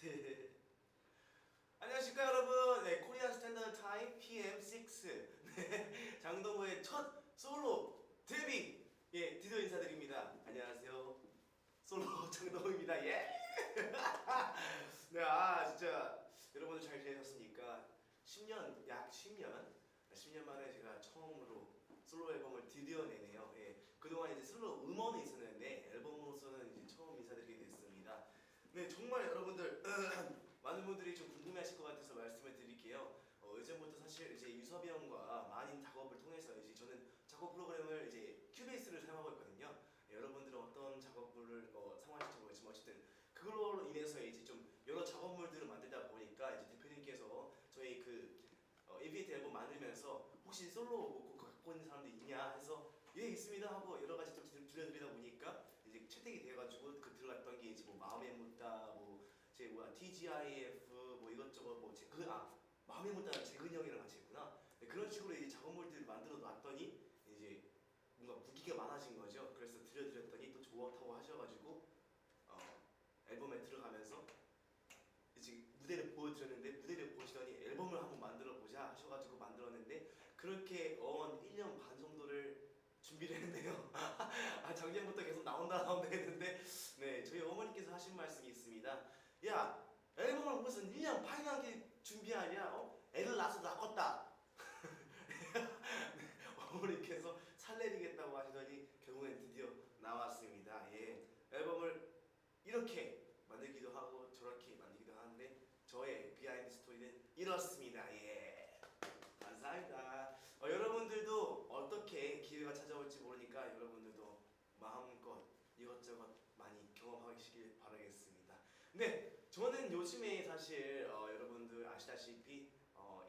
네. 안녕하십니까 여러분. 네, 코리안 스탠다드 타임 PM6 네, 장동호의 첫 솔로 데뷔 드디어 인사드립니다. 안녕하세요. 솔로 장동호입니다. 예. 네, 진짜 여러분들 잘 지내셨습니까? 10년 약 10년 만에 제가 처음으로 솔로 앨범을 드디어 내네요. 예, 그동안 이제 솔로 음원이 있었는데 앨범으로서는 이제 처음 인사드리게 됐습니다. 네, 정말 여러분들 많은 분들이 좀 궁금해하실 것 같아서 말씀을 드릴게요. 예전부터 사실 이제 유섭이 형과 많은 작업을 통해서 이제 저는 작업 프로그램을 이제 큐베이스를 사용하고 있거든요. 여러분들은 어떤 작업을 사용하실지 모르겠지만 어쨌든 그걸로 인해서 이제 좀 여러 작업물들을 만들다 보니까 이제 대표님께서 저희 그 에비에이트 앨범 만들면서 혹시 솔로 곡 갖고 있는 사람도 있냐 해서 예 있습니다 하고 여러 가지 좀 들려드리다 보니까 이제 채택이 돼가지고 그 들어갔던 게 이제 뭐 마음에 묻다 제 TGIF 뭐 이것저것 마음에 묻다는 재근이 형이랑 같이 했구나. 네, 그런 식으로 이제 작업물들을 만들어 놨더니 이제 뭔가 무기가 많아진 거죠. 그래서 들려드렸더니 또 좋다고 하셔가지고 앨범에 들어가면서 이제 무대를 보여드렸는데 무대를 보시더니 앨범을 한번 만들어 보자 하셔가지고 만들었는데 그렇게 1년 반 정도를 준비를 했는데요. 작년부터 계속 나온다 했는데 네 저희 어머니께서 하신 말씀이 있습니다. 야 앨범을 무슨 1년 반이나 준비하냐? 애를 낳아서 낳았다. 어머니께서 살내리겠다고 하시더니 결국엔 드디어 나왔습니다. 예, 앨범을 이렇게 만들기도 하고 저렇게 만들기도 하는데 저의 비하인드 스토리는 이렇습니다. 예, 감사합니다. 여러분들도 어떻게 기회가 찾아올지 모르니까 여러분들도 마음껏 이것저것 많이 경험하시길 바라겠습니다. 네, 저는 요즘에 사실 여러분들 아시다시피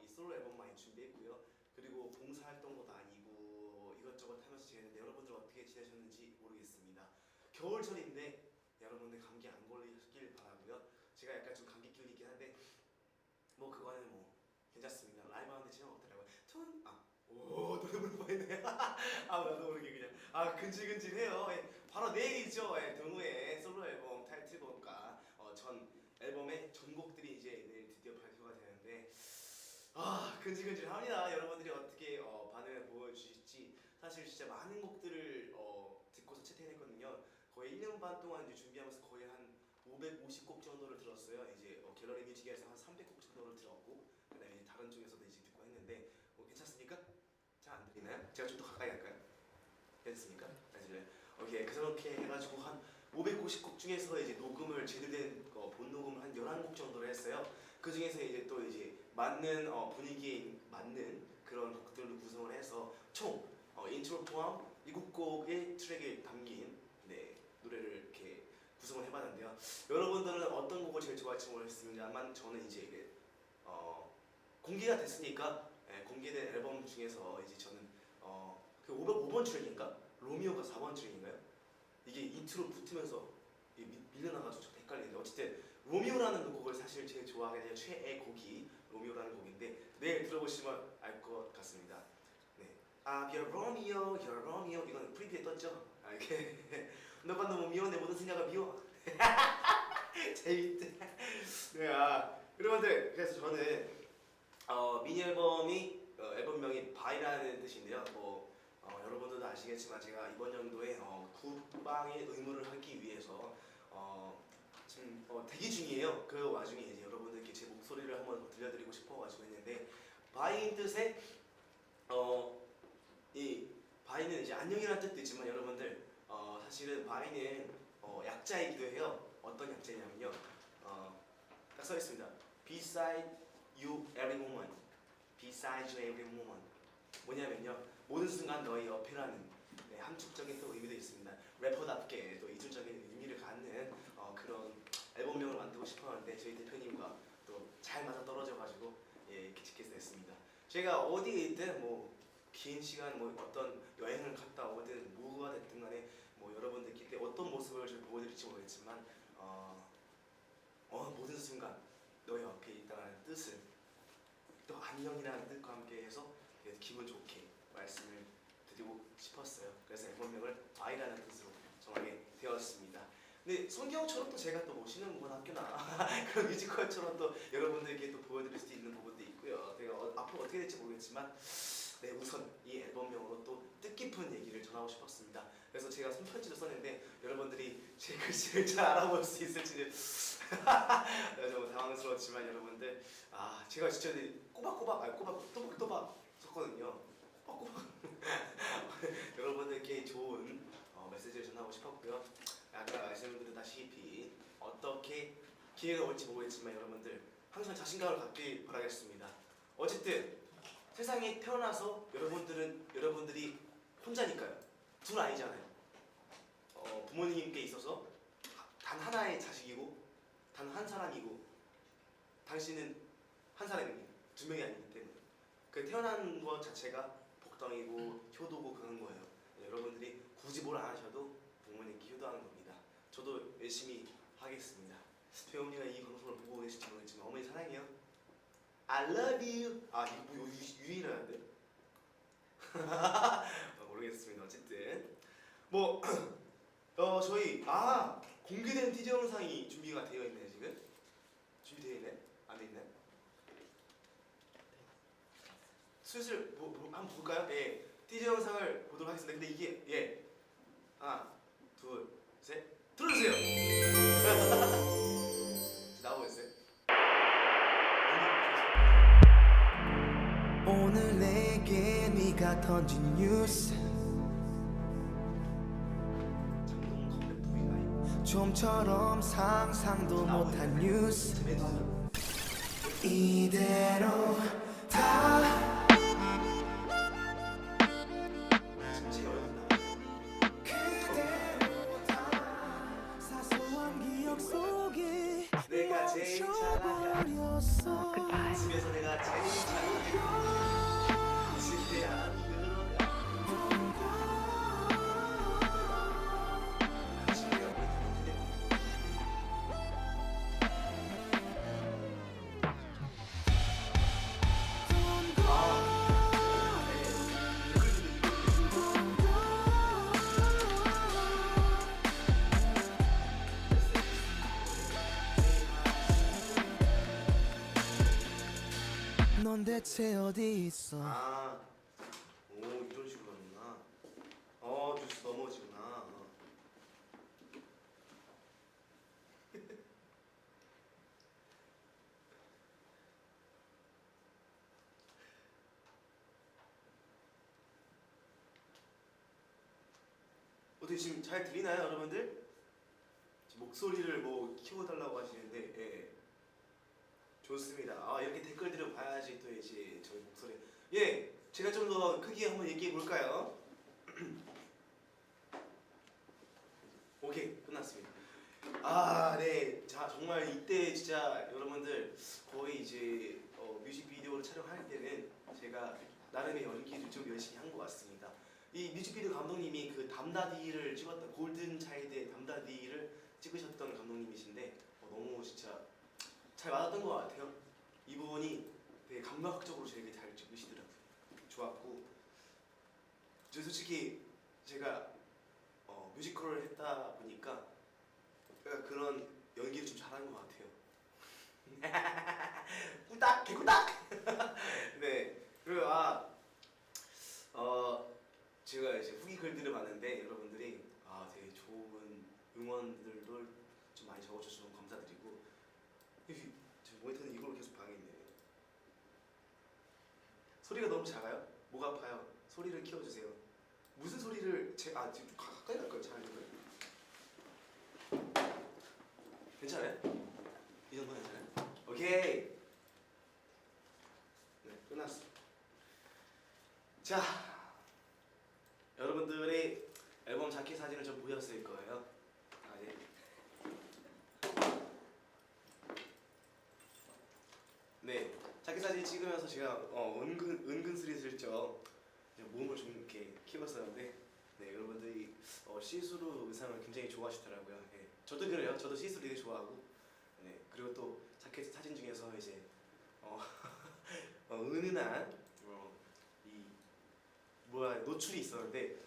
이 솔로 앨범 많이 준비했고요. 그리고 봉사활동도 다니고 이것저것 하면서 지냈는데 여러분들 어떻게 지내셨는지 모르겠습니다. 겨울철인데 여러분들 감기 안 걸리길 바라고요. 제가 약간 좀 감기 기운이 있긴 한데 뭐 그거는 뭐 괜찮습니다. 라이브 하는데 제가 없더라고요. 노래 부를 뻔했네. 나도 모르게 그냥 근질근질해요. 예, 바로 내일이죠. 동우의 솔로 앨범 타이틀곡과 전 앨범의 전곡들이 이제 내일 드디어 발표가 되는데 근질근질합니다. 여러분들이 어떻게 반응을 보여주실지 사실 진짜 많은 곡들을 듣고서 채택했거든요. 거의 1년 반 동안 이제 준비하면서 거의 한 550곡 정도를 들었어요. 이제 갤러리 뮤직에서 한 300곡 정도를 들었고 그다음에 이제 다른 쪽에서도 이제 듣고 했는데 괜찮습니까? 잘 안 들리나요? 제가 좀 더 가까이 할까요? 됐습니까? 아시죠? 오케이. 그렇게 해가지고 한 550곡 중에서 이제 녹음을 제대로 된 본 녹음을 한 11곡 정도를 했어요. 그 중에서 이제 또 이제 맞는 분위기에 맞는 그런 곡들을 구성을 해서 총 인트로 포함 7곡의 트랙에 담긴 노래를 이렇게 구성을 해봤는데요. 여러분들은 어떤 곡을 제일 좋아할지 모르겠습니다만 저는 이제 이게 공개가 됐으니까 공개된 앨범 중에서 이제 저는 그 5번 트랙인가? 로미오가 4번 트랙인가요? 이게 인트로 붙으면서 밀려나가지고 좀 헷갈리는데 어쨌든 로미오라는 곡을 사실 제일 좋아하게 된 최애 곡이 로미오라는 곡인데 내일 들어보시면 알 것 같습니다. 네. You're Romeo, you're Romeo 이건 프리뷰에 떴죠? 이렇게 너가 너무 미워 내 모든 생각을 미워 재밌대. 네, 여러분들 그래서 저는 미니 앨범이 앨범명이 바이라는 뜻인데요. 여러분들도 아시겠지만 제가 이번 연도에 국방의 의무를 하기 위해서 지금 대기 중이에요. 그 와중에 이제 여러분들께 제 목소리를 한번 들려드리고 싶어가지고 했는데 바이인 뜻에 이 바이는 이제 안녕이라는 뜻도 있지만 여러분들 사실은 바이는 약자이기도 해요. 어떤 약자냐면요. 딱 써있습니다. Beside you every moment. Beside you every moment. 뭐냐면요. 모든 순간 너의 옆이라는 함축적인 또 의미도 있습니다. 래퍼답게 또 이중적인 의미를 갖는 그런 앨범명을 만들고 싶었는데 저희 대표님과 또 잘 맞아 떨어져가지고 이렇게 짓게 됐습니다. 제가 어디에 있든 긴 시간 어떤 여행을 갔다 오든 뭐가 됐든 간에 여러분들께 어떤 모습을 좀 보여드릴지 모르겠지만 모든 순간 너의 옆에 있다는 뜻을 또 안녕이라는 뜻과 함께 해서 기분 좋게 말씀을 드리고 싶었어요. 그래서 앨범명을 바이라는 뜻으로 정하게 되었습니다. 근데 성경처럼 또 제가 또 멋있는 고등학교나 그런 뮤지컬처럼 또 여러분들에게 또 보여드릴 수 있는 부분도 있고요. 제가 앞으로 어떻게 될지 모르겠지만 네, 우선 이 앨범명으로 또 뜻깊은 얘기를 전하고 싶었습니다. 그래서 제가 손편지를 썼는데 여러분들이 제 글씨를 잘 알아볼 수 있을지는 좀 당황스러웠지만 여러분들 제가 진짜 꼬박꼬박 또박또박 썼거든요. 꼬박꼬박 여러분들께 좋은 메시지를 전하고 싶었고요. 아까 말씀드렸다시피 어떻게 기회가 올지 모르겠지만 여러분들 항상 자신감을 갖길 바라겠습니다. 어쨌든 세상에 태어나서 여러분들이 혼자니까요. 둘 아이잖아요. 부모님께 있어서 단 하나의 자식이고 단 한 사람이고 당신은 한 사람입니다. 두 명이 아니기 때문에 그 태어난 것 자체가 복덩이고 효도고 그런 거예요. 여러분들이 굳이 뭘 안 하셔도 부모님께 효도하는 겁니다. 저도 열심히 하겠습니다. 배우님가 이 방송을 보고 계실지 모르겠지만 어머니 사랑해요. I love you. 이거 뭐 유일한데? 모르겠습니다. 어쨌든 뭐 저희 공개된 티저 영상이 준비가 되어 있네요. 지금 준비되어 있네? 안 돼 있네? 슬슬 한번 볼까요? 예, 티저 영상을 보도록 하겠습니다. 근데 이게 하나, 둘, 셋, 들어주세요. 나오고 있어요. 오늘 내게 네가 던진 뉴스 좀처럼 상상도 못한 뉴스 이대로 다 그대로 다 사소한 기억 속에 내가 제일 멈춰버렸어 집에서 내가 제일 잘하고 집에 안 들어가 넌 대체 어디 있어? 오 이런 식으로 하는구나. 뉴스 넘어지구나. 어떻게 지금 잘 들리나요, 여러분들? 목소리를 뭐 키워달라고 하시는데, 예. 좋습니다. 이렇게 댓글들을 봐야지 또 이제 저희 목소리. 예, 제가 좀 더 크게 한번 얘기해 볼까요? 오케이, 끝났습니다. 네. 자, 정말 이때 진짜 여러분들 거의 이제 뮤직비디오를 촬영할 때는 제가 나름의 연기를 좀 열심히 한 것 같습니다. 이 뮤직비디오 감독님이 그 담다디를 찍었던 골든 차일드의 담다디를 찍으셨던 감독님이신데 너무 진짜 잘 맞았던 것 같아요. 이분이 되게 감각적으로 되게 잘 찍으시더라고요. 좋았고, 저 솔직히 제가 뮤지컬을 했다 보니까 그런 연기를 좀 잘하는 것 같아요. 꾸딱 개꾸딱. 네. 그리고 제가 이제 후기 글들을 봤는데 여러분들이 되게 좋은 응원들도 좀 많이 적어주셔서 감사드리고. 저 모니터는 이걸로 계속 방해했네. 소리가 너무 작아요? 목 아파요. 소리를 키워주세요. 무슨 소리를 지금 가까이 갈까요? 잘하는 괜찮아요? 이 정도 괜찮아요? 오케이. 네, 끝났어. 자, 여러분들의 앨범 자켓 사진을 좀 보셨을 거예요. 예. 네, 자켓 사진 찍으면서 제가 은근슬쩍 몸을 좀 이렇게 키웠었는데, 네, 여러분들이 시스루 의상을 굉장히 좋아하시더라고요. 네, 저도 그래요. 저도 시스루 되게 좋아하고, 네, 그리고 또 자켓 사진 중에서 이제 은은한 노출이 있었는데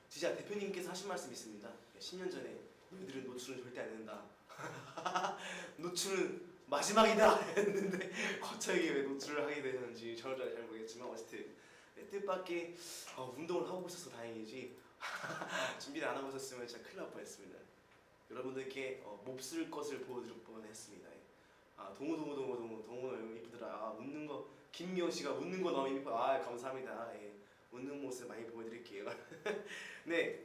진짜 대표님께서 하신 말씀이 있습니다. 10년 전에 너희들은 노출은 절대 안 된다. 노출은 마지막이다 했는데 갑자기 왜 노출을 하게 되는지 저는 잘 모르겠지만 어쨌든 네, 뜻밖의 운동을 하고 있어서 다행이지 준비를 안 하고 있었으면 진짜 큰일 날 뻔했습니다. 여러분들께 몹쓸 것을 보여드릴 뻔했습니다. 동우 너무 이쁘더라. 웃는 거 김미영 씨가 웃는 거 너무 이뻐. 감사합니다. 예, 웃는 모습 많이 보여드릴게요. 네.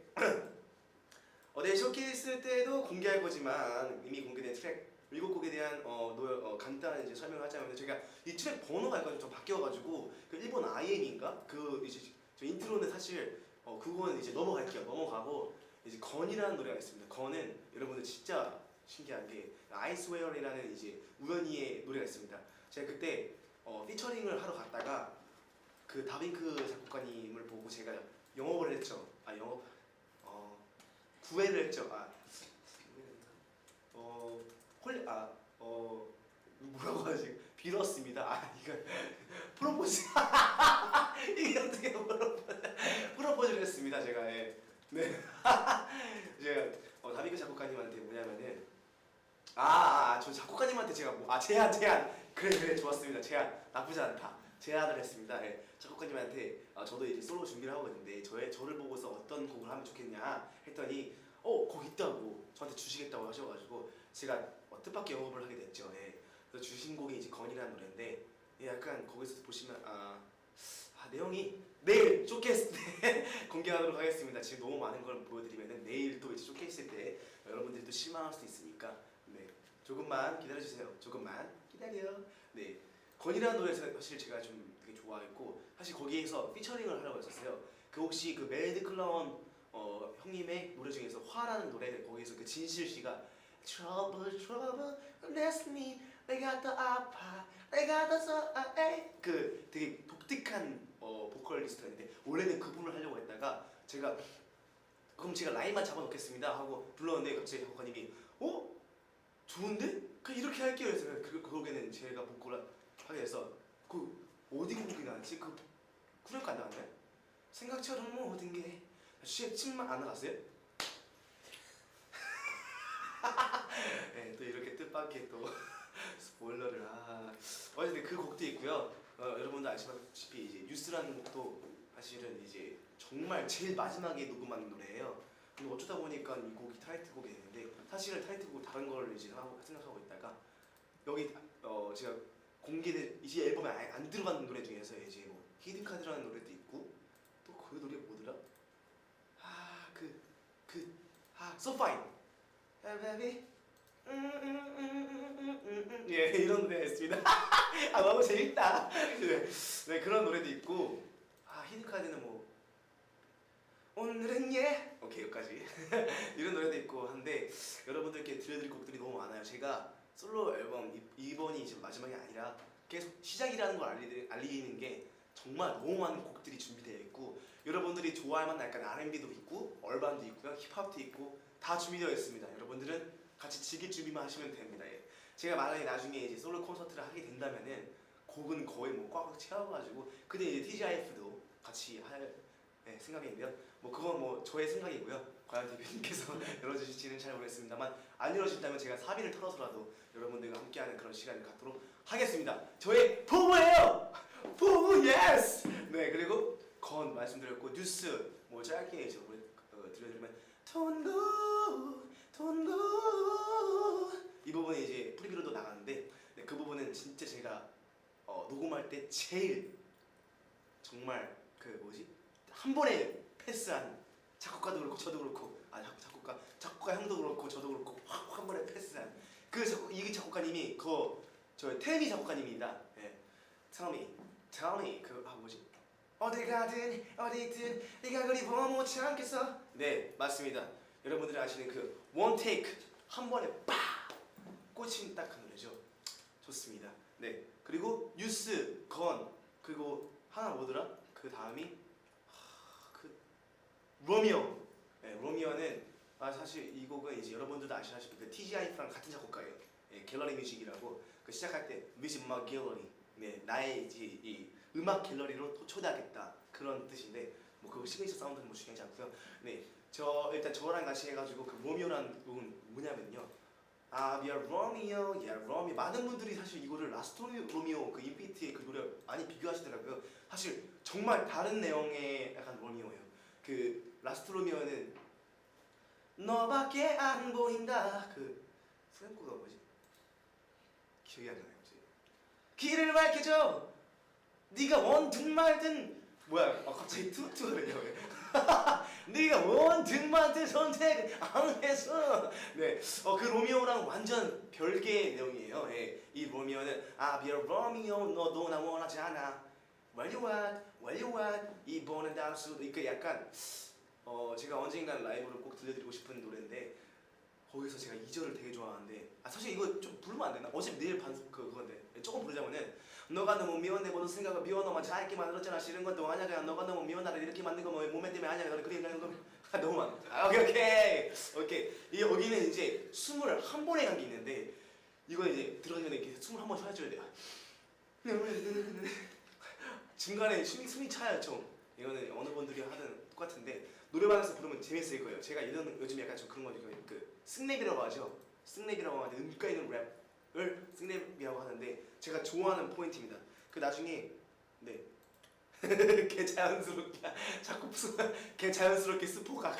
네, 쇼케이스 때도 공개할 거지만 이미 공개된 트랙 7곡에 대한 간단한 이제 설명을 하자면 제가 이 트랙 번호가 약간 좀 바뀌어가지고 그 일본 IM인가 그 이제 저 인트로는 사실 그거는 이제 넘어가고 이제 건이라는 노래가 있습니다. 건은 여러분들 진짜 신기한 게 아이스웨어이라는 이제 우연히의 노래가 있습니다. 제가 그때 피처링을 하러 갔다가 그 다빈크 작곡가님을 보고 제가 영업을 했죠. 구애를 했죠. 뭐라고 하지? 빌었습니다. 이거 프로포즈. 이게 어떻게 프로포즈를 했습니다. 제가 예. 네. 제가 다비크 작곡가님한테 뭐냐면은 저 작곡가님한테 제가 제안 그래 좋았습니다. 제안 나쁘지 않다. 제안을 했습니다. 예. 작곡가님한테 저도 이제 솔로 준비를 하고 있는데 저를 보고서 어떤 곡을 하면 좋겠냐 했더니 곡 있다고 저한테 주시겠다고 하셔가지고 제가 뜻밖의 영업을 하게 됐죠. 예. 그래서 주신 곡이 이제 건이라는 노래인데 약간 거기서 보시면 내용이 내일 쇼케이스 때 공개하도록 하겠습니다. 지금 너무 많은 걸 보여드리면은 내일 또 이제 쇼케이스 때 여러분들이 또 실망할 수도 있으니까 네 조금만 기다려주세요. 조금만 기다려. 네 건이라는 노래 사실 제가 좀 되게 좋아했고 사실 거기에서 피처링을 하려고 했었어요. 그 혹시 그 매드 클라운 형님의 노래 중에서 화라는 노래 거기에서 그 진실 씨가 Trouble that's me 내가 더 아파 내가 더 그 되게 독특한 보컬리스트가 있는데 원래는 그분을 하려고 했다가 제가 그럼 제가 라인만 잡아놓겠습니다 하고 불렀는데 갑자기 작곡가님이 좋은데? 그냥 이렇게 할게요 해서 그거에는 제가 보컬을 하게 돼서 그 어디 곡이 나왔지? 그 후렴가 안 나왔나요? 생각처럼 모든 게 침만 안 나갔어요? 네, 또 이렇게 뜻밖의 또 스포일러를 어쨌든 그 곡도 있고요. 여러분들 아시다시피 이제 뉴스라는 곡도 사실은 이제 정말 제일 마지막에 녹음한 노래예요. 근데 어쩌다 보니까 이 곡이 타이틀곡이 됐는데 사실은 타이틀곡 다른 걸 이제 생각하고 있다가 여기 제가 공개된 이제 앨범에 아예 안 들어간 노래 중에서 이제 뭐 히든카드라는 노래도 있고 또 그 노래 뭐더라? So Fine. Baby. 예, 이런 노래가 있습니다. 너무 재밌다. 네, 그런 노래도 있고 히든카드는 뭐 오늘은 오케이 여기까지 이런 노래도 있고 한데 여러분들께 들려드릴 곡들이 너무 많아요. 제가 솔로 앨범 이번이 지금 마지막이 아니라 계속 시작이라는 걸 알리는 게 정말 너무 많은 곡들이 준비되어 있고 여러분들이 좋아할 만한 약간 R&B도 있고 얼반도 있고요 힙합도 있고 다 준비되어 있습니다. 여러분들은 같이 즐길 준비만 하시면 됩니다. 예. 제가 만약에 나중에 이제 솔로 콘서트를 하게 된다면은 곡은 거의 뭐 꽉꽉 채워가지고 그때 이제 TGIF도 같이 할 생각이면 뭐 그건 뭐 저의 생각이고요. 과연 대표님께서 열어주실지는 잘 모르겠습니다만 안 열어주신다면 제가 사비를 털어서라도 여러분들과 함께하는 그런 시간을 갖도록 하겠습니다. 저의 포부예요. 포부 예스. 네 그리고 건 말씀드렸고 뉴스 뭐 짧게 이제 들려드리면 돈고 이 부분이 이제 프리뷰로도 나갔는데 네, 그 부분은 진짜 제가 녹음할 때 제일 정말 그 뭐지 한 번에 패스한 작곡가도 그렇고 저도 그렇고 작곡가 형도 그렇고 저도 그렇고 확 한 번에 패스한 이 작곡가님이 저희 태미 작곡가님입니다. 예. Tell me 뭐지 어딜 가든 어디든 네가 그리 보면 못 참겠어. 네 맞습니다. 여러분들이 아시는 그 원 테이크 한 번에 빡 꽂힌 딱 그 노래죠. 좋습니다. 네 그리고 뉴스 건 그리고 하나 뭐더라? 그 다음이 로미오. 네, 로미오는 사실 이 곡은 이제 여러분들도 아시다시피 그 TGIF랑 같은 작곡가예요. 네, 갤러리 뮤직이라고 그 시작할 때 뮤직 음악 갤러리. 네 나의 이제 이 음악 갤러리로 초대하겠다 그런 뜻인데 뭐 그 시그니처 사운드는 뭐 중요하지 않고요. 네 저 일단 저랑 같이 해가지고 그 로미오라는 곡은 뭐냐면요. 아, we are Romeo, yeah, Romeo. 많은 분들이 사실 이거를 라스트 로미오 그 인피니티의 그 노래 많이 비교하시더라고요. 사실 정말 다른 내용의 약간 로미오예요. 그 라스트 로미오는 너밖에 안 보인다. 그 후렴구가 뭐지? 기억이 안 나요. 갑자기. 길을 밝혀줘. 네가 원든 말든 뭐야? 갑자기 투투가 되냐 왜? 네가 원든 말든 선택 안 해서 네, 그 로미오랑 완전 별개의 내용이에요. 예, 이 로미오는 아, be a Romeo, 너도 나 원하지 않아. Where you at? Where you at? 이번엔 다수 그 약간 제가 언젠간 라이브로 꼭 들려드리고 싶은 노래인데 거기서 제가 2절을 되게 좋아하는데 사실 이거 좀 부르면 안 되나? 어차피 내일 그건데 조금 부르자면은 너가 너무 미워 내 모든 생각을 비워 너만 잘게 만들었잖아 싫은 것도 아냐 그냥 너가 너무 미워 나를 이렇게 만든 거 뭐 몸매 때문에 아냐 너를 그래 그냥 너무 많아. 오케이 이 여기는 이제 숨을 한 번에 간 게 있는데 이거 이제 들어가면 이렇게 숨을 한 번 쉬어줘야 돼요. 중간에 숨이 차요 좀. 이거는 어느 분들이 하든 똑같은데 노래방에서 부르면 재밌을 거예요. 제가 요즘 약간 좀 그런 거죠. 그 승랩이라고 하죠. 승랩이라고 하는데 음가 있는 랩을 승랩이라고 하는데 제가 좋아하는 포인트입니다. 그 나중에 네. 개 자연스럽게 자꾸 개 자연스럽게 스포가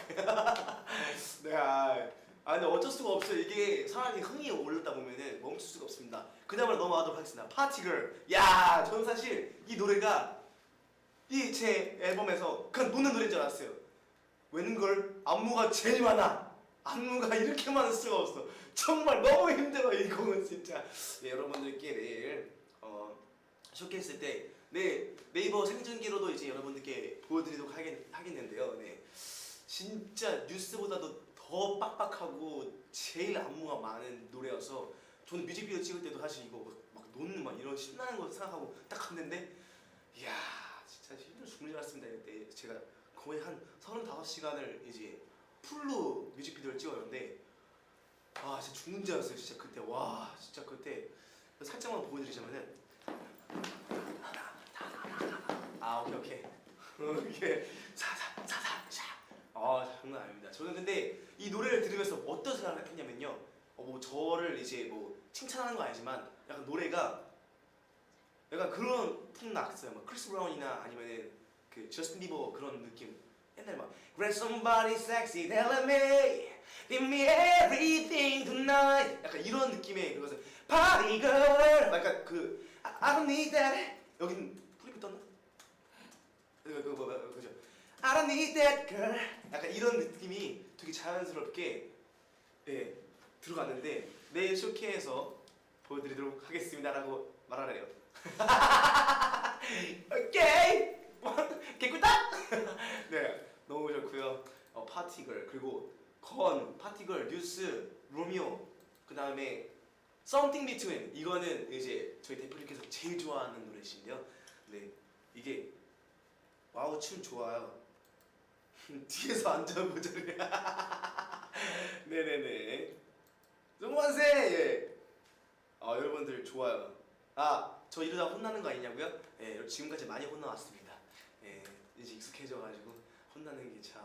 네, 근데 어쩔 수가 없어요. 이게 사람이 흥이 올렸다 보면은 멈출 수가 없습니다. 그다음으로 넘어가도록 하겠습니다. 파티걸. 야, 저는 사실 이 노래가 이 제 앨범에서 그냥 노는 노래인 줄 알았어요. 웬걸 안무가 제일 많아. 안무가 이렇게 많을 수가 없어. 정말 너무 힘들어 이 곡은 진짜. 네, 여러분들께 내일 쇼케이스 때 네이버 생중계로도 이제 여러분들께 보여드리도록 하겠는데요. 네, 진짜 뉴스보다도 더 빡빡하고 제일 안무가 많은 노래여서 저는 뮤직비디오 찍을 때도 사실 이거 막 노는 막 이런 신나는 거 생각하고 딱 갔는데 이야 진짜 힘들어 죽는 줄 알았습니다. 이때 제가 거의 한 35시간을 이제 풀로 뮤직비디오를 찍었는데 진짜 죽는 줄 알았어요. 진짜 그때 와 진짜 그때 살짝만 보여드리자면은 오케이 이게 사사사사샤 장난 아닙니다. 저는 근데 이 노래를 들으면서 어떤 생각을 했냐면요. 뭐 저를 이제 뭐 칭찬하는 거 아니지만 약간 노래가 약간 그런 풍락 있어요. 막 크리스 브라운이나 아니면은 그 저스틴 비버 그런 느낌. 옛날 막 Grab somebody sexy, tell me, give me everything tonight. 약간 이런 느낌의 그것을 Party girl. 약간 그 I don't need that. 여긴 프리뷰 떴나? 그죠? I don't need that girl. 약간 이런 느낌이 되게 자연스럽게 들어갔는데 내일 쇼케에서 보여드리도록 하겠습니다라고 말하래요. 오케이 개꿀다. 네 너무 좋고요. 파티걸 그리고 파티걸 뉴스 로미오 그 다음에 Something Between 이거는 이제 저희 대표님께서 제일 좋아하는 노래신데요. 네 이게 와우 춤 좋아요. 뒤에서 앉아보자래. 네네네. 정만세 예. 여러분들 좋아요. 저 이러다 혼나는 거 아니냐고요? 예, 지금까지 많이 혼나왔습니다. 예, 이제 익숙해져가지고 혼나는 게 참.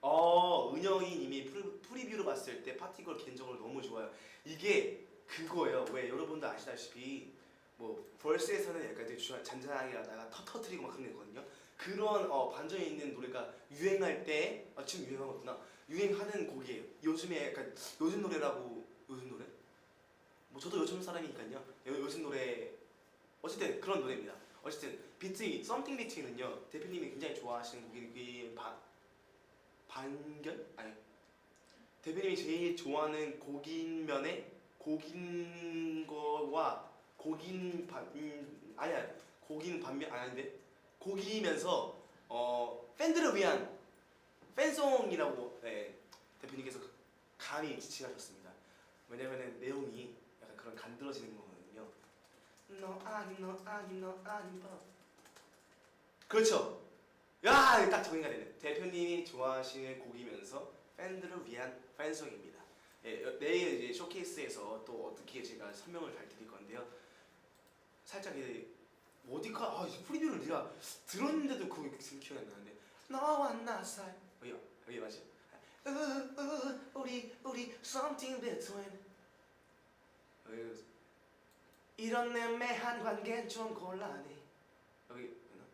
은영이님이 프리뷰로 봤을 때 파티걸 개인적으로 너무 좋아요. 이게 그거예요. 왜 여러분도 아시다시피 뭐 벌스에서는 약간 되게 잔잔하게 하다가 터트리고 막 그런 게 있거든요. 그런 반전이 있는 노래가 유행할 때 지금 유행하거구나. 유행하는 곡이에요. 요즘에 약간 요즘 노래라고 요즘 노래? 뭐 저도 요즘 사람이니까요. 요즘 노래 어쨌든 그런 노래입니다. 어쨌든 Something Between은요 대표님이 굉장히 좋아하시는 곡이 반견? 아니 대표님이 제일 좋아하는 곡인 거와 곡인 반면 아닌데 곡이면서 팬들을 위한 팬송이라고 대표님께서 감히 지칭하셨습니다. 왜냐면은 내용이 약간 그런 간드러지는 거거든요. 너 아닌 법. 그렇죠. 야, 딱 정의가 되네. 대표님이 좋아하시는 곡이면서 팬들을 위한 팬송입니다. 내일 이제 쇼케이스에서 또 어떻게 제가 설명을 잘 드릴 건데요. 살짝 어디가 프리뷰를 네가 들었는데도 그게 기억이 안 나는데 너와 나 사이 여기 맞죠? 우리 something between. 이런 애매한 관계는 좀 곤란해. 여기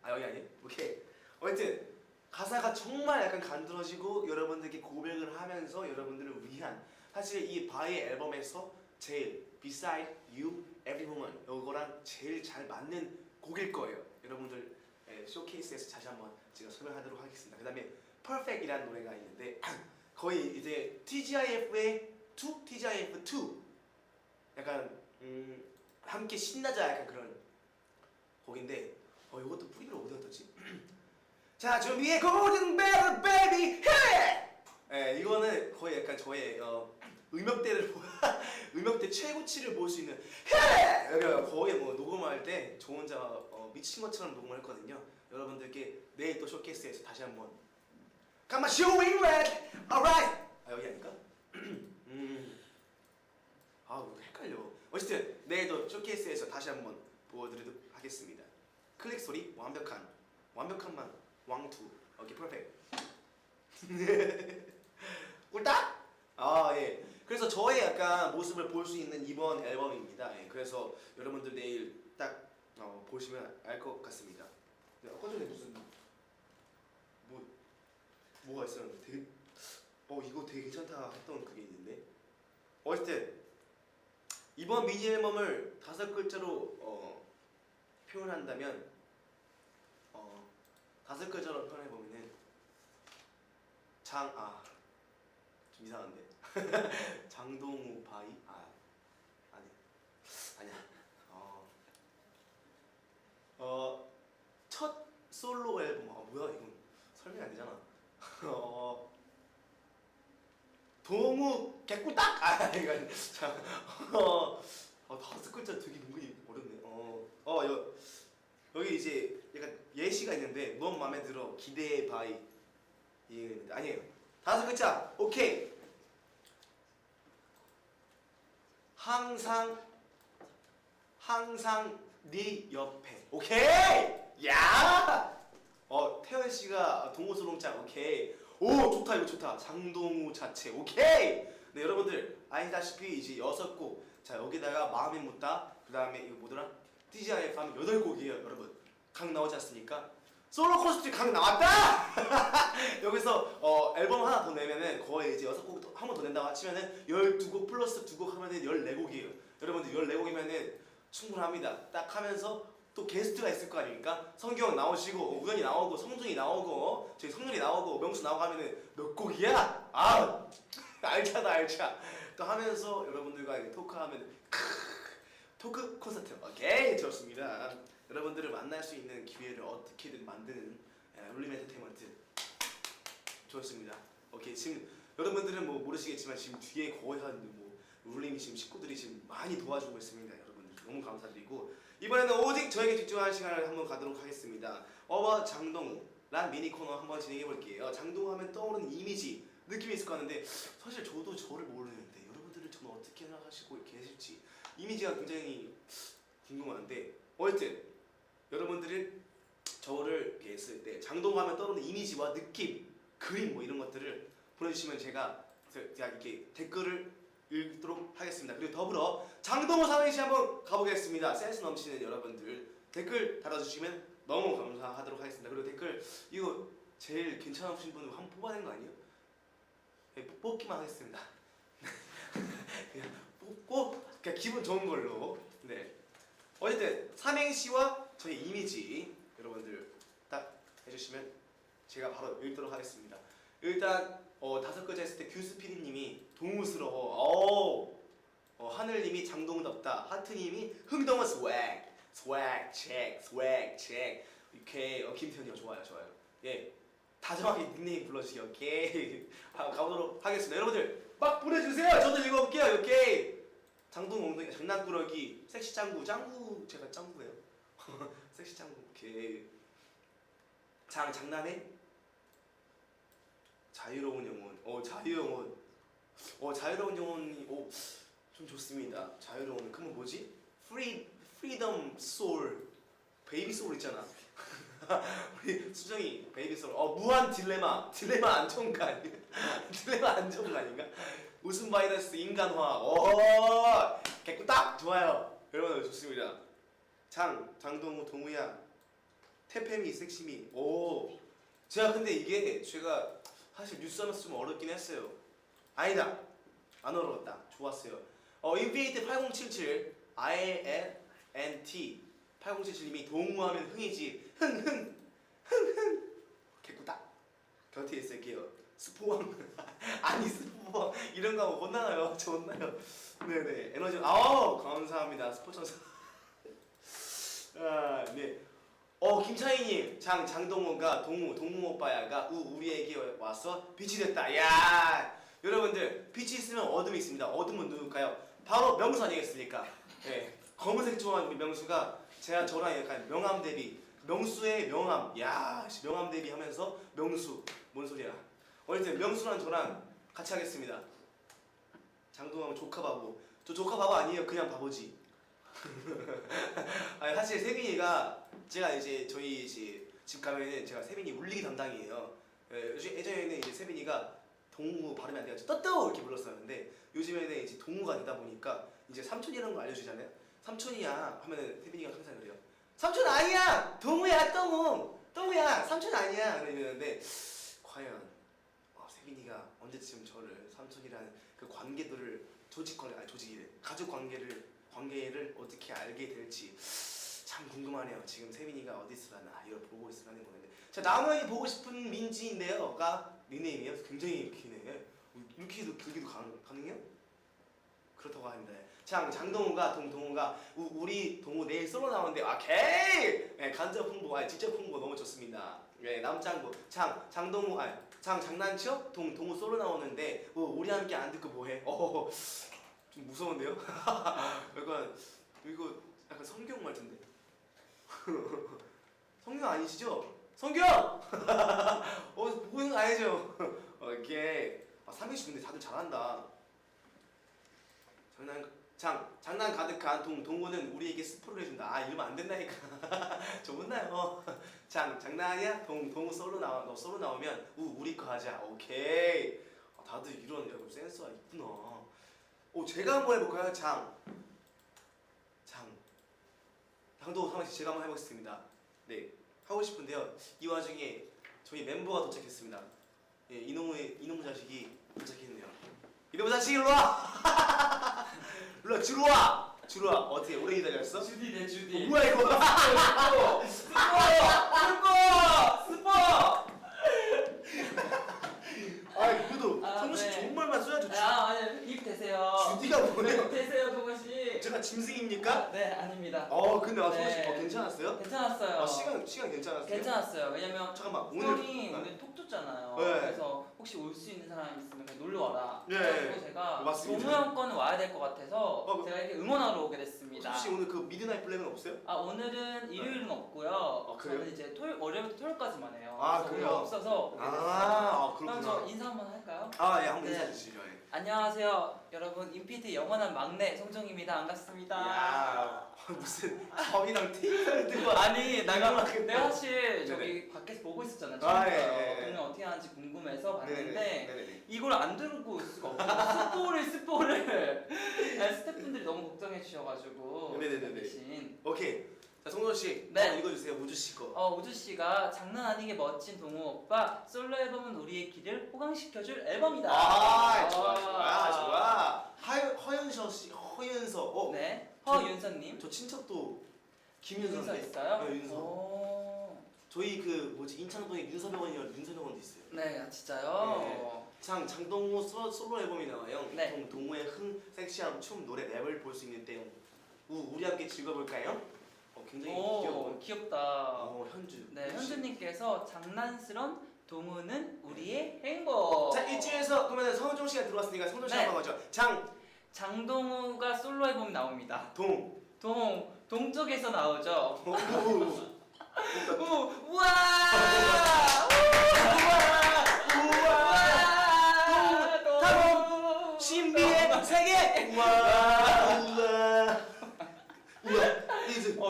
여기 아니? 오케이. 어쨌든 가사가 정말 약간 간드러지고 여러분들께 고백을 하면서 여러분들을 위한, 사실 이 바이 앨범에서 제일 Beside You, Every Woman 요거랑 제일 잘 맞는 곡일 거예요. 여러분들 쇼케이스에서 다시 한번 제가 설명하도록 하겠습니다. 그 다음에 Perfect이라는 노래가 있는데 거의 이제 TGIF의 2, TGIF2 약간 함께 신나자 약간 그런 곡인데 이것도 뿌리를 어디다 뒀지? 자, 준비해 Golden Bell Baby 해! 이거는 거의 약간 저의 음역대를 음역대 최고치를 볼 수 있는 해! 여기가 거의 뭐 녹음할 때 저 혼자 미친 것처럼 녹음을 했거든요. 여러분들께 내일 또 쇼케이스에서 다시 한번 Come on, showing red, alright. 여기 아닐까? 헷갈려. 어쨌든 내일도 쇼케이스에서 다시 한번 보여드리도록 하겠습니다. 클릭 소리 완벽한만 왕투. 오케이, 퍼펙트. 꿀딱? 예. 그래서 저의 약간 모습을 볼 수 있는 이번 앨범입니다. 예. 그래서 여러분들 내일 딱 보시면 알 것 같습니다. 아까 전에 무슨 뭐가 있었는데 되게 이거 되게 괜찮다 했던 그게 있는데, 어쨌든 이번 미니 앨범을 5글자로 표현한다면 5글자로 표현해 보면은 좀 이상한데 장동우 바이 아니야 첫 솔로 앨범 뭐야 이건 설명이 안 되잖아. 동우 개꿀딱 이건 참 5글자 되게 은근히 어렵네. 여기 이제 약간 예시가 있는데 넌 마음에 들어 기대해 바이 이게 아니에요. 5글자 오케이. 항상 네 옆에 오케이. 야 태연 씨가 동호소롱장 오케이. 오 좋다 이거 좋다. 장동우 자체 오케이. 네 여러분들 아시다시피 이제 6곡. 자 여기다가 마음이 묻다 그 다음에 이거 뭐더라? TGIF 하면 8곡이에요 여러분. 각 나오지 않습니까? 솔로 콘서트 각 나왔다! 여기서 앨범 하나 더 내면은 거의 이제 6곡 한 번 더 낸다고 하시면은 12곡 플러스 2곡 하면은 14곡이에요. 여러분들 14곡이면은 충분합니다. 딱 하면서 또 게스트가 있을 거 아닙니까? 성규형 나오시고 우연이 나오고 성준이 나오고 저희 성률이 나오고 명수 나오고 하면은 몇 곡이야? 알차다 알차. 또 하면서 여러분들과 토크하면 토크 콘서트 오케이 좋습니다. 여러분들을 만날 수 있는 기회를 어떻게든 만드는 룰림 엔터테인먼트 좋습니다. 오케이 지금 여러분들은 뭐 모르시겠지만 지금 뒤에 거의 한 룰림이 지금 식구들이 지금 많이 도와주고 있습니다. 여러분들 너무 감사드리고 이번에는 오직 저에게 집중하는 시간을 한번 가도록 하겠습니다. 장동우란 미니 코너 한번 진행해 볼게요. 장동우 하면 떠오르는 이미지 느낌이 있을 것 같은데 사실 저도 저를 모르는데 여러분들은 저는 어떻게 생각하시고 계실지 이미지가 굉장히 궁금한데 어쨌든 여러분들은 저를 이렇게 했을 때 장동우 하면 떠오르는 이미지와 느낌, 그림 뭐 이런 것들을 보내주시면 제가 이렇게 댓글을 읽도록 하겠습니다. 그리고 더불어 장동우 삼행시 한번 가보겠습니다. 센스 넘치는 여러분들 댓글 달아주시면 너무 감사하도록 하겠습니다. 그리고 댓글 이거 제일 괜찮으신 분을 한번 뽑아낸 거 아니에요? 네, 뽑기만 하겠습니다. 그냥 뽑고 그냥 기분 좋은 걸로. 네. 어쨌든 삼행시와 저희 이미지 여러분들 딱 해주시면 제가 바로 읽도록 하겠습니다. 일단 5글자 했을 때 규스피디님이 동우스러워. 하늘님이 장동우답다. 하트님이 흥동은 스웩 체크. 오케이. 김태현이요 좋아요. 예. 다정하게 닉네임 불러주시기 오케이. 가보도록 하겠습니다. 여러분들 막 보내주세요. 저도 읽어볼게요. 오케이. 장동우 엉덩이 장난꾸러기 섹시 짱구 제가 짱구예요. 섹시 짱구 오케이. 장난해? 자유로운 영혼. 자유로운 영혼이 좀 좋습니다. 자유로운 그러면 뭐지? 프리덤 소울 베이비 소울 있잖아. 우리 수정이 베이비 솔로. 무한 딜레마. 딜레마 안 좋은 거 아니야? 딜레마 안 좋은 거 아닌가? 웃음 바이러스 인간화. 개꿀딱 좋아요. 여러분 좋습니다. 장동우 동우야. 태페미 섹시미. 제가 근데 이게 제가 사실 뉴스 하면서 좀 어렵긴 했어요. 아니다. 안 어려웠다. 좋았어요. 인피니트 8077 INT 8077님이 동우하면 흥이지. 흥. 개꿀딱. 곁에 있을게요. 스포왕. 아니 스포왕 이런 거 하면 못 나가요. 저 못 나요. 네네 에너지. 감사합니다. 스포천사. 네. 김차희님 장동우가 동우 오빠야가 우리에게 와서 빛이 됐다. 야 여러분들 빛이 있으면 어둠이 있습니다. 어둠은 누굴까요? 바로 명수 아니겠습니까? 네. 검은색 좋아하는 우리 명수가 저랑 약간 명함 대비. 명수의 명함. 명함 대비 하면서 명수. 뭔 소리야? 어쨌든 명수랑 저랑 같이 하겠습니다. 장동하면 조카 바보. 저 조카 바보 아니에요. 그냥 바보지. 아니, 사실 세빈이가 제가 이제 저희 집 가면은 제가 세빈이 울리기 담당이에요. 예전에는 이제 세빈이가 동우 발음이 안 돼가지고 떠떠 이렇게 불렀었는데 요즘에는 이제 동우가 되다 보니까 이제 삼촌이라는 걸 알려주잖아요. 삼촌이야 하면은 세빈이가 항상 그래요. 삼촌 아니야. 동우야 동우야 삼촌 아니야 이러는데 과연 세빈이가 언제쯤 저를 삼촌이라는 그 관계들을 가족 관계를 어떻게 알게 될지 참 궁금하네요. 지금 세빈이가 어디 있으려나 이걸 보고 있으라는 거는데 자 남원이 보고 싶은 민지인데요가 닉네임이에요. 굉장히 기네. 이렇게 해도 길게도 가능해요? 그렇다고 합니다. 장동우가 동우가 우리 동우 내일 솔로 나오는데 오케이. 네, 간접 홍보 직접 홍보 너무 좋습니다. 네, 남장부 장동우 장난쳐? 동우 솔로 나오는데 우리 함께 안 듣고 뭐해? 좀 무서운데요? 이거 약간 성경 말투인데. 성경 아니시죠? 성경! 보고 있는 거 아니죠? 오케이. 320인데 다들 잘한다. 장난 가득한 동우는 우리에게 스포를 해준다. 이러면 안 된다니까. 저 못나요. 장난이야? 동우 솔로 나오면 우리 거 하자. 오케이. 다들 이런 여러분 센스가 있구나. 제가 한번 해볼까요? 장동우 상황씨 제가 한번 해보겠습니다. 네, 하고 싶은데요. 이 와중에 저희 멤버가 도착했습니다. 예, 이놈의 자식이 도착했네요. 이놈의 자식 일로 와! 일로 와, 주로 와. 어떻게 오래 기다렸어? 주디네 주디. 뭐야 이거? 스포. 그래도 성우씨 네. 좋은 말만 써야죠. 아니 입 대세요. 주디가 뭐예요? 입 대세요 동원 씨. 제가 짐승입니까? 네 아닙니다. 근데 성우씨 네. 괜찮았어요? 괜찮았어요. 시간 괜찮았어요? 괜찮았어요. 왜냐면 잠깐만 오늘 톡 줬잖아요. 네. 그래서 혹시 올 수 있는 사람 있으면 그냥 놀러 와라. 네. 그래서 제가 맞습니다. 동호 형 거는 와야 될 것 같아서 제가 이렇게 응원하러 오게 됐습니다. 혹시 오늘 그 미드나잇 블랙은 없어요? 오늘은 일요일은 없고요. 그래요? 저는 이제 월요일부터 토요일까지만 해요. 아, 그래서 그래요? 오늘 없어서 오게 됐어요. 그럼 저 그렇구나. 인사 한번 할까요? 예, 한번 네. 인사해 주시죠. 예. 안녕하세요, 여러분. 인피드 영원한 막내 송정입니다. 반갑습니다. 야, 무슨 법이랑 테이프를 들고 아니 내가 근데 사실 네네. 저기 밖에서 보고 있었잖아요. 예. 동네 어떻게 하는지 궁금해서 봤는데 네네네. 이걸 안 들고 올 수가 없어요. 스포를 아니, 스태프분들이 너무 걱정해 주셔가지고 네네네네. 대신 오케이. 자, 송도 씨, 네. 한번 읽어주세요. 우주 씨 거. 우주 씨가 장난 아니게 멋진 동호 오빠 솔로 앨범은 우리의 길을 호강시켜줄 앨범이다. 좋아. 허연서. 네, 허윤서님. 저 친척도 윤서 김윤서인데. 있어요? 네, 윤서. 저희 인창동에 윤서병원이랑 윤서병원도 있어요. 네, 진짜요? 네. 장동우 솔로 앨범이 나와요. 네. 동우의 섹시함, 춤, 노래, 랩을 볼 수 있는 때요. 우리 함께 즐겨볼까요? 굉장히 귀여워. 귀엽다. 현주. 네, 현주님께서 장난스런 동우는 우리의 행복. 자, 이쯤에서 그러면 성종 씨가 들어왔으니까 성종 씨 네. 한번 가죠. 장동우가 솔로 앨범 나옵니다. 동 동쪽에서 나오죠. 우와! 타로 신비의 세계. 우와.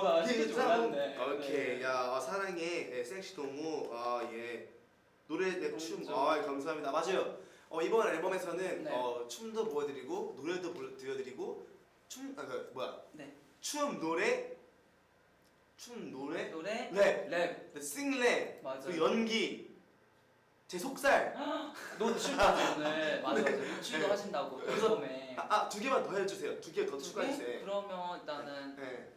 나 진짜 몰랐네. 오케이. 네. 사랑의 섹시 동무 예 노래 랩춤 좋죠. 감사합니다. 맞아요. 이번 앨범에서는 네. 춤도 보여드리고 노래도 들려드리고 네. 춤 노래 노래 랩 랩 싱랩 맞아요. 그 연기 제 속살 노출까지 오늘 맞아 노출도 네. 하신다고 그래서- 처음에. 두 개만 더 해주세요. 두 개 더 추가해주세요. 그러면 일단은 네.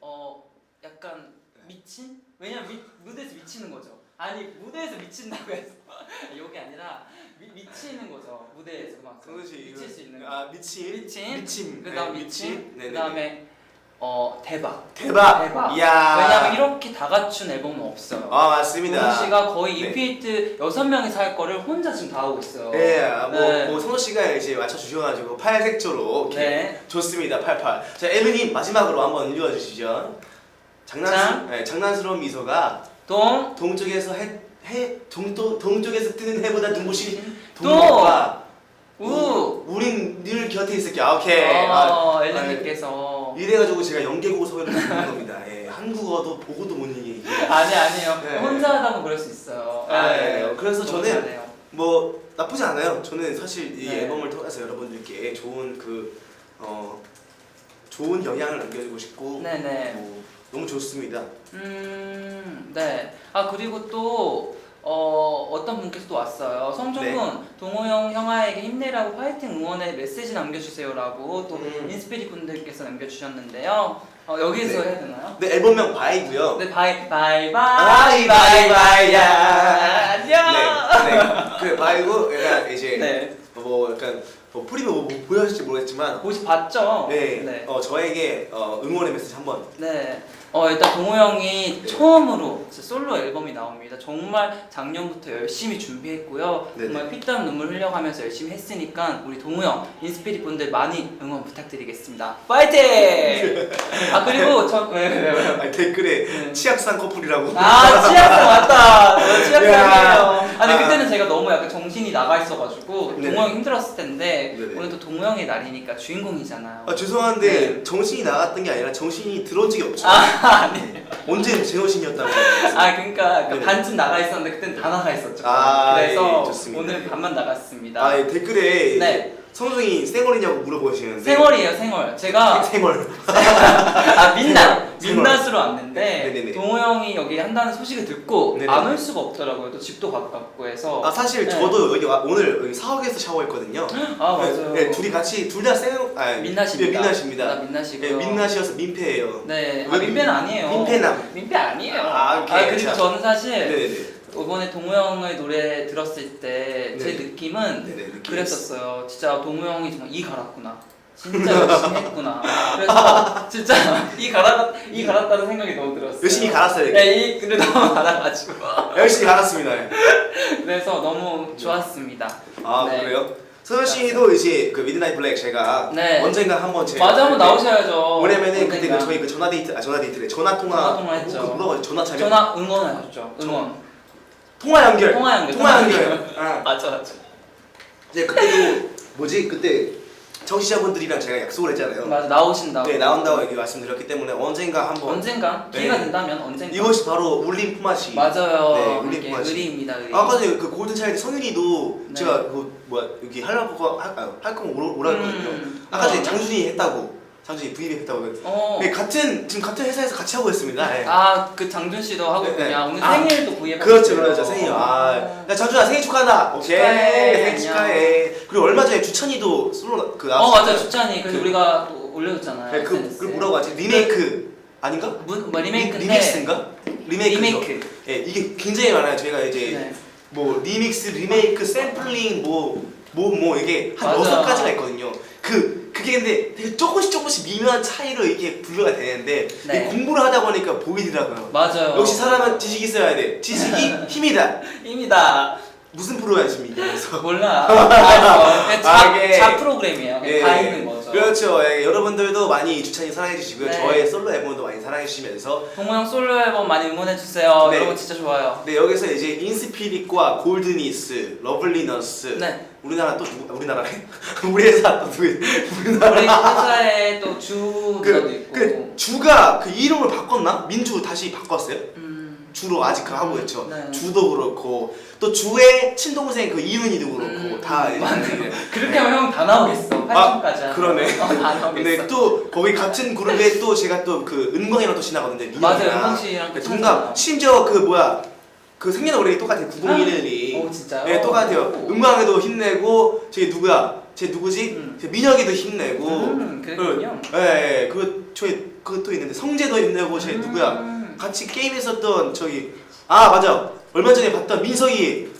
약간 네. 미친? 왜냐면 무대에서 미치는 거죠. 아니 무대에서 미친다고 해서 이게 아니라 미치는 거죠. 무대에서 막 성근 씨 미칠 수 있는. 미침 그다음 미친. 네네네. 그다음에 대박. 대박. 이야. 왜냐면 이렇게 다 갖춘 앨범은 없어요. 맞습니다. 동훈 씨가 거의 네. 이피히트 6명이서 할 거를 혼자 지금 다 하고 있어요. 네, 성호 씨가 이제 맞춰 주셔가지고 팔색조로 이렇게 네. 좋습니다. 88. 자, 에르님 마지막으로 한번 읽어주시죠. 장난스러운 미소가 동쪽에서 동쪽에서 뜨는 해보다 눈부신 동료가 우린 늘 곁에 있을게. 오케이. 엘렌님께서 이래가지고 제가 연계국어 소개를 듣는 겁니다. 한국어도 보고도 못 읽게. 아니에요. 네. 혼자 하다 보면 그럴 수 있어요. 그래서 너무 저는 잘해요. 뭐 나쁘지 않아요. 저는 사실 이 네. 앨범을 통해서 여러분들께 좋은 좋은 영향을 남겨주고 싶고 네네. 너무 좋습니다. 네. 그리고 또 어떤 분께서 또 왔어요. 성종군 네. 동호 형아에게 힘내라고 파이팅 응원의 메시지 남겨주세요라고 또 인스피리 분들께서 남겨주셨는데요. 여기서 네. 해야 되나요? 네, 앨범명 바이고요. 네, 바이바이. 안녕. 그 바이고 약간 이제 네. 약간 프리뷰 보여줄지 모르겠지만 혹시 봤죠? 네. 저에게 응원의 메시지 한번. 네. 일단 동호 형이 네. 처음으로 진짜 솔로 앨범이 나옵니다. 정말 작년부터 열심히 준비했고요. 네네. 정말 피땀 눈물 흘려가면서 열심히 했으니까 우리 동호 형, 인스피릿 분들 많이 응원 부탁드리겠습니다. 파이팅! 그리고 왜? 댓글에 네. 치악산 커플이라고. 치약상 맞다. 치약상이에요. 야. 그때는 제가 너무 약간 정신이 나가 있어가지고 네네. 동호 형 힘들었을 텐데 네네. 오늘 또 동호 형의 날이니까 주인공이잖아요. 죄송한데 네. 정신이 나갔던 게 아니라 정신이 들어온 적이 없죠. 아니. 언제 제정신이었다고. 그러니까 네. 반쯤 나가 있었는데 그때는 다 나가 있었죠. 예, 그래서 좋습니다. 오늘 반만 나갔습니다. 댓글에 네. 성종이 쌩얼이냐고 물어보시는데. 생얼이에요, 생얼. 제가 생얼. 민낯. 생얼. 민낯으로 왔는데 네네네. 동호 형이 여기 한다는 소식을 듣고 네네. 안 올 수가 없더라고요. 또 집도 가깝고 해서. 사실 네. 저도 오늘 여기 사옥에서 샤워했거든요. 맞아요. 네, 둘이 같이 둘 다 민낯입니다. 네, 민낯입니다. 나 민낯이고요. 네, 민낯이어서 민폐예요. 네. 왜 민폐는 아니에요. 민폐남. 민폐 아니에요. 오케이. 그리고 자. 저는 사실 네네네. 이번에 동호 형의 노래 들었을 때 제 네. 느낌은 네네. 느낌. 그랬었어요. 진짜 동호 형이 정말 이 갈았구나. 진짜 열심히 했구나. 그래서 진짜 이 갈았다는 생각이 너무 들었어요. 열심히 갈았어요. 이렇게. 네, 이 글을 너무 갈아가지고. 열심히 갈았습니다. 그래서 너무 좋았습니다. 네. 그래요? 서현 씨도 이제 그 미드나잇 블랙 제가 네. 언젠가 한번 제가 맞아, 한번 나오셔야죠. 왜냐면은 그때 언젠가. 저희 그 전화데이트래. 전화 통화 했죠. 뭐라고 하지? 전화 참여. 전화 응원하셨죠. 응원. 통화 연결. 통화 연결. 맞아. 이제 그때도 그때 청취자분들이랑 제가 약속을 했잖아요. 맞아, 나오신다고. 네, 나온다고 얘기 말씀드렸기 때문에 언젠가 한번. 언젠가 기회가 네. 된다면 언젠가. 이것이 바로 울림 포마시. 맞아요. 네, 울림 이게 포마시. 의리입니다. 의리. 아까 전에 그 골든 차일드 성윤이도 네. 제가 여기 하려고 할 거면 오라 했거든요. 아까 전에 장준이 했다고. 장준이 V앱 했다고. 네, 지금 같은 회사에서 같이 하고 있습니다. 네. 그 장준 씨도 하고 있군요. 네. 오늘 생일도 V앱. 그렇죠 생일. 야, 장준아 생일 축하한다. 오케이. 축하해. 생일 축하해. 그리고 얼마 전에 주찬이도 솔로 맞아, 주찬이. 그래서 우리가 또 올려줬잖아요. 네, 그 뭐라고 하지? 리메이크 아닌가? 리메이크인데. 리믹스인가? 리메이크죠. 리메이크. 예, 이게 굉장히 많아요. 저희가 이제 네. 뭐 리믹스, 리메이크, 샘플링 이게 한 맞아. 6가지가 있거든요. 그게 근데 되게 조금씩 미묘한 차이로 이렇게 분류가 되는데 네. 이게 공부를 하다 보니까 보이더라고요. 맞아. 역시 사람은 지식이 있어야 돼. 지식이 힘이다. 힘이다. 무슨 프로그램입니까? 그래서 몰라. 이게- 자 프로그램이에요. 그냥 다 있는 거죠. 그렇죠. 여러분들도 많이 주찬이 사랑해 주시고요. 네. 저의 솔로 앨범도 많이 사랑해 주시면서 동호 형 솔로 앨범 많이 응원해 주세요. 네. 여러분 진짜 좋아요. 네, 여기서 이제 인스피릿과 골드니스, 러블리너스 네. 우리나라 또 우리나라래? 우리 회사 또 우리나라 우리 회사에 또 주도 있고. 주가 그 이름을 바꿨나? 민주 다시 바꿨어요? 주로 아직 그 하고 있죠. 네. 주도 그렇고 또 주의 친동생 그 이윤이도 그렇고 다 이제 그렇게 하면 형 다 나오겠어. 8층까지. 그러네. 다 나오겠어. 근데 또 거기 같은 그룹에 또 제가 또 그 은광이랑 또 지나거든요. 맞아요, 은광 씨랑 또 동갑. 친하잖아. 심지어 그 뭐야 그 생년월일이 똑같아요. 901년이. 오 진짜요? 네, 똑같아요. 은광이도 힘내고 저기 누구야? 쟤 누구지? 쟤 민혁이도 힘내고. 그랬군요. 예, 그 저희 그것도 있는데 성재도 힘내고 쟤 누구야? 음. 같이 게임했었던 저기 맞아. 얼마 전에 봤던 민석이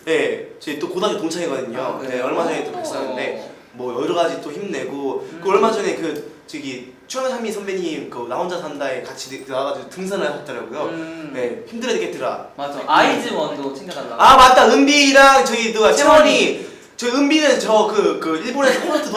저희 또 고등학교 동창이거든요. 네, 얼마 전에 또 뵀었는데 뭐 여러 가지 또 힘내고 그 얼마 전에 그 저기 추앙상미 선배님 그 나 혼자 산다에 같이 나와가지고 등산을 하셨더라고요. 네, 힘들어야겠더라. 맞아. 아이즈원도 챙겨달라고. 맞다. 은비랑 저기 누가 채원이. 저 은비는 그 일본에서 콘서트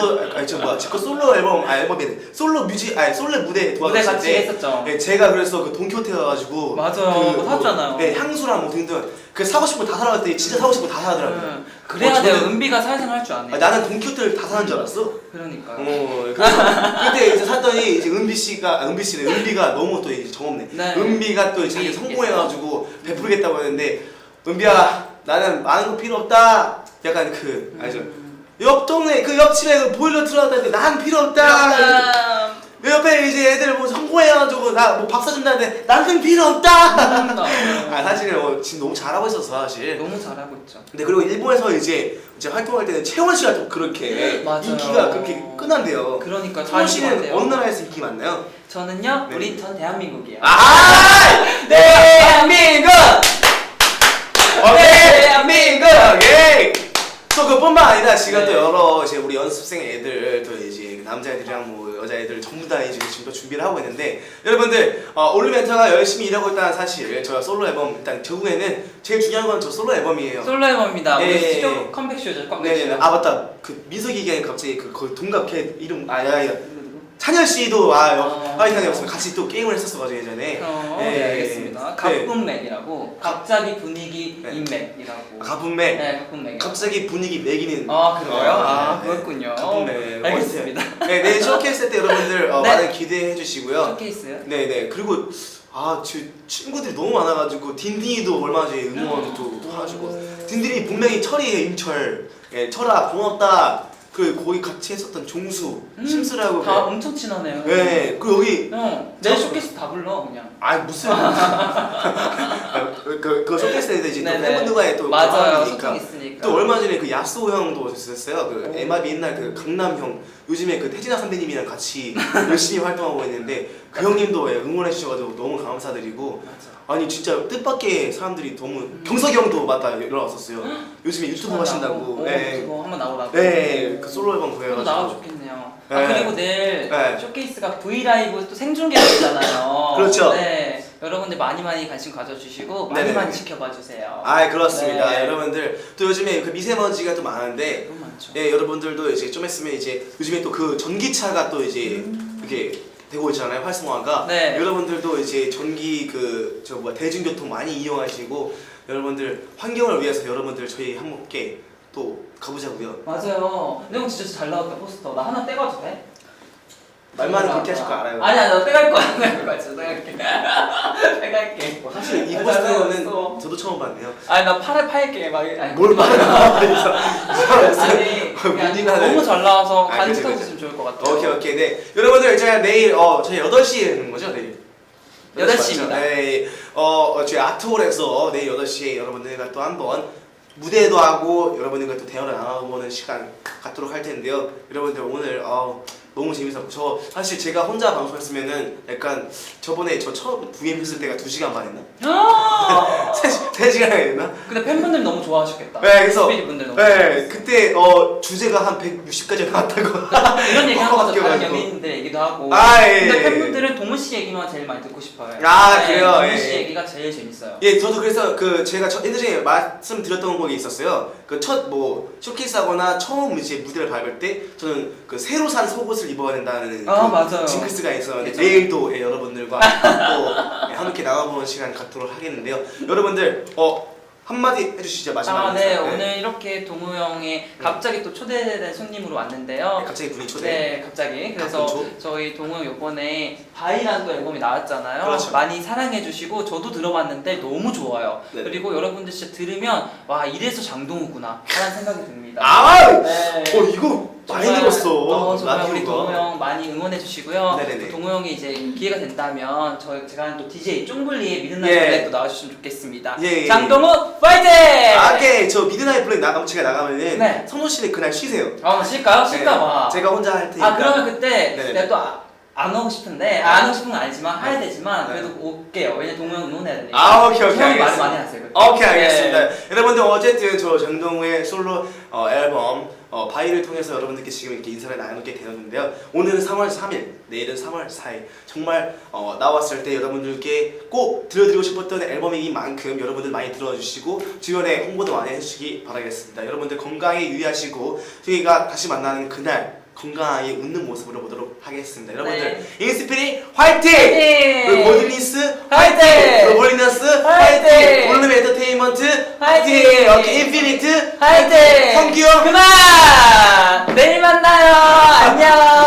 그 솔로 앨범이 솔로 뮤직 솔로 무대 무대 도와줬을 같이 때 했었죠. 네, 제가 그래서 그 돈키호테 가가지고 맞아요. 그거 샀잖아요. 네, 향수랑 뭐 등등 그 사고 싶은 거 다 사라고 때 진짜 사고 싶은 거 다 사더라고요. 그래야 돼요. 저는- 은비가 사회생활 할 줄 아네. 나는 돈키호테를 다 사는 줄 알았어. 그러니까요. 그래서 그때 이제 샀더니 이제 은비가 너무 또 이제 정없네. 네. 은비가 또 자기 성공해가지고 베풀겠다고 했는데 은비야 나는 많은 거 필요 없다. 약간 그 알죠? 옆 동네 그 옆집에 그 보일러 틀어놨다는데 난 필요 없다. 내 옆에 이제 애들 뭐 성공해가지고 나 뭐 밥 사준다는데 나는 필요 없다. 사실은 지금 너무 잘하고 있었어 사실. 너무 잘하고 있죠. 근데 그리고 일본에서 이제 활동할 때는 채원 씨가 또 그렇게 맞아요. 인기가 그렇게 끈한데요. 그러니까 채원 잘 씨는 같아요. 어느 나라에서 인기 많나요? 저는요. 네. 우리 전 대한민국이에요. 대한민국! 대한민국! 예! 또 그뿐만 아니라 지금 또 여러 이제 우리 연습생 애들 또 이제 남자애들이랑 뭐 여자애들 전부 다 이제 지금 또 준비를 하고 있는데 여러분들 올리멘터가 열심히 일하고 있다는 사실 저 솔로 앨범 일단 결국에는 제일 중요한 건 저 솔로 앨범이에요. 솔로 앨범입니다. 우리 예. 스튜디오 컴백쇼죠. 컴백쇼. 네네. 맞다. 그 민석이 얘기하니 갑자기 그 동갑 걔 이름 찬열 씨도 화이팅이었으면 같이 또 게임을 했었어가지고 예전에. 네, 알겠습니다. 갑분맥이라고 갑자기 분위기 네. 인맥이라고. 가분맥. 네, 갑분맥. 갑자기 분위기 매기는. 그래요? 네. 그렇군요. 가분맥. 알겠습니다. 네, 내일 쇼케이스 때 여러분들 네. 많은 기대해 주시고요. 쇼케이스. 네네. 그리고 제 친구들이 너무 많아가지고 딘딘이도 얼마 전에 응원도 또 하시고 딘딘이 분명히 철이에요. 임철. 철아 고맙다. 그 거기 같이 했었던 종수, 심수라고. 다 엄청 친하네요. 네. 그리고 여기 내 쇼케이스 다 불러 그냥. 무슨 그 쇼케이스에 이제 또 네네. 팬분들과의 또 맞아요. 경험이니까. 소통 있으니까. 또 얼마 전에 그 야스오 형도 있었어요. 그 오. MRB 옛날 그 강남 형 요즘에 그 태진아 선배님이랑 같이 열심히 활동하고 있는데 그 형님도 응원해 주셔가지고 너무 감사드리고. 맞아. 아니 진짜 뜻밖의 사람들이 너무 경석이 형도 맞다 연락 왔었어요. 요즘에 유튜브 하신다고. 네. 그거 한번 나오라고. 네. 그 솔로 앨범 한번 구해가지고. 나와 좋겠네요. 네. 그리고 내일 네. 쇼케이스가 V 라이브 또 생중계가 있잖아요. 그렇죠. 네. 여러분들 많이 관심 가져주시고 네네. 많이 지켜봐 주세요. 그렇습니다. 네. 여러분들 또 요즘에 그 미세먼지가 또 많은데 너무 많죠. 여러분들도 이제 좀 있으면 이제 요즘에 또 그 전기차가 또 이제 이렇게 되고 있잖아요. 활성화가. 네. 여러분들도 이제 전기 대중교통 많이 이용하시고 여러분들 환경을 위해서 여러분들 저희 함께 또 가보자고요. 맞아요. 근데 형 진짜 잘 나왔다 포스터. 나 하나 떼가도 돼? 말만은 그렇게 하실 거 알아요. 아니야, 나 떼갈 거야. 진짜 떼갈게. 떼갈게. 사실 이 잘 포스터는 나왔어. 저도 처음 봤네요. 아니 나 팔게 막. 아니, 뭘 말하나? 아니 문의가 너무 잘 나와서 그치, 간직하고 그치. 있으면 좋을 것 같아요. 오케이. 네. 여러분들 제가 내일 저희 8시에 하는 거죠, 내일. 8시입니다. 네. 저희 아트홀에서 내일 8시에 여러분들과 또 한번 무대도 하고 여러분들과 또 대화를 나눠보는 시간 갖도록 할 텐데요. 여러분들 오늘 너무 재밌었고 저 사실 제가 혼자 방송했으면은 약간 저번에 저 처음 VM 했을 때가 2시간 반 했나? 3시간 했나? 근데 팬분들 너무 좋아하셨겠다. 네, 그래서 스피릿 분들 너무 네, 좋아하셨어요. 그때 주제가 한 160까지 나왔다고. 이런 얘기 하고 가서 다른 바뀌어가지고. 연예인들 얘기도 하고. 예. 근데 팬분들은 동훈 씨 얘기만 제일 많이 듣고 싶어요. 그래요? 동훈 예. 씨 얘기가 제일 재밌어요. 예, 저도 그래서 제가 예전에 말씀드렸던 곡이 있었어요. 그 첫 쇼케이스하거나 처음 이제 무대를 밟을 때 저는 그 새로 산 속옷을 입어야 된다는 맞아요. 징크스가 있었는데 그쵸. 내일도 여러분들과 또 함께 나가보는 시간 갖도록 하겠는데요. 여러분들 한마디 해주시죠 마지막 네, 인사. 오늘 이렇게 동우 형이 갑자기 또 초대된 손님으로 왔는데요. 네, 갑자기 분이 초대. 네, 갑자기. 그래서 가끔 저희 동우 형 이번에 바이라는 또 앨범이 나왔잖아요. 그렇죠. 많이 사랑해주시고 저도 들어봤는데 너무 좋아요. 네네. 그리고 여러분들 진짜 들으면 와 이래서 장동우구나 하는 생각이 듭니다. 네. 네. 이거 많이 들었어. 정말 우리 라디오가. 동우 형 많이 응원해 주시고요. 네네네. 또 동우 형이 이제 기회가 된다면 제가 하는 또 DJ 쫑블리의 미드나잇 예. 블랙도 나와주시면 좋겠습니다. 예. 장동우 파이팅! 오케이 저 미드나잇 블랙 제가 나가면은 네. 성도 씨는 그날 쉬세요. 쉴까요? 쉴까 네. 봐. 제가 혼자 할 테니까. 그러면 그때 네네. 내가 또 안 오고 싶은데 안 오고 싶은 건 아니지만 해야 되지만 네. 그래도 올게요. 왜냐 동우 형 응원해야 되니까. 오케이 형이 말을 알겠습니다. 많이 하세요. 그때. 오케이 알겠습니다. 네. 여러분들 어쨌든 저 장동우의 솔로 앨범 바이를 통해서 여러분들께 지금 이렇게 인사를 나누게 되었는데요. 오늘은 3월 3일, 내일은 3월 4일. 정말 나왔을 때 여러분들께 꼭 들려드리고 싶었던 앨범이긴 만큼 여러분들 많이 들어주시고 주변에 홍보도 많이 해주시기 바라겠습니다. 여러분들 건강에 유의하시고 저희가 다시 만나는 그날 건강하게 웃는 모습으로 보도록 하겠습니다. 여러분들 인스피릿 화이팅! 그리고 골든리스 화이팅! 그리고 볼리너스 화이팅! 볼륨 엔터테인먼트 화이팅! 오케이 인피니트 화이팅! 성규 그만! 내일 만나요. 안녕.